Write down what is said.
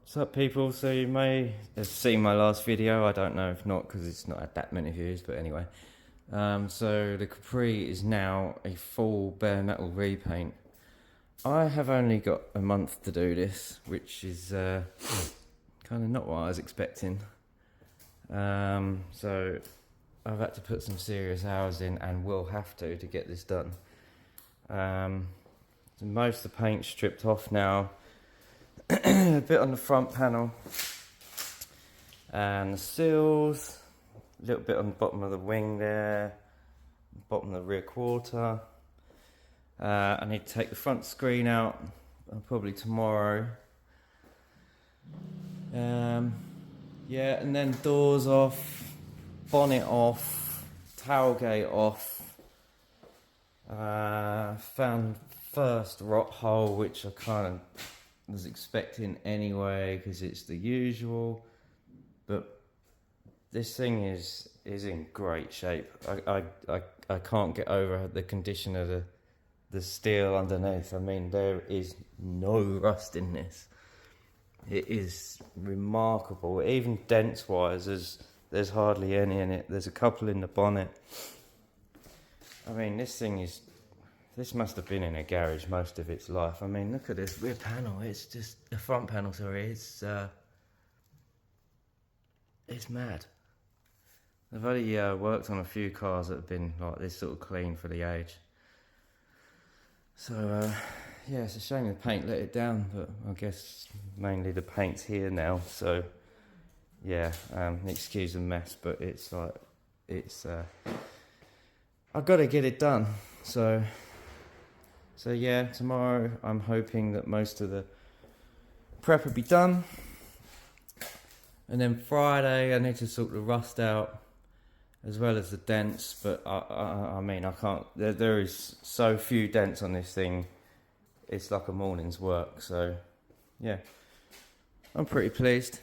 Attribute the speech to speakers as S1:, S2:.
S1: What's up, people? So you may have seen my last video. I don't know if not, because it's not had that many views, but anyway. So the Capri is now a full bare metal repaint. I have only got a month to do this, which is kind of not what I was expecting. So I've had to put some serious hours in, and will have to get this done. So most of the paint's stripped off now. A bit on the front panel and the seals, a little bit on the bottom of the wing there, bottom of the rear quarter. I need to take the front screen out probably tomorrow. Yeah, and then doors off, bonnet off, tailgate off. Found first rot hole, which I kind of was expecting anyway, because it's the usual, but this thing is in great shape. I can't get over the condition of the steel underneath. I mean, there is no rust in this. It is remarkable. Even dents wise, there's hardly any in it. There's a couple in the bonnet. I mean, this must have been in a garage most of its life. I mean, look at this rear panel. It's just the front panel. Sorry, it's mad. I've only worked on a few cars that have been like this sort of clean for the age. So yeah, it's a shame the paint let it down, but I guess mainly the paint's here now. So yeah, excuse the mess, but it's like I've got to get it done. So yeah, tomorrow I'm hoping that most of the prep will be done. And then Friday I need to sort the rust out as well as the dents, but I mean, I can't, there is so few dents on this thing, it's like a morning's work. So yeah, I'm pretty pleased.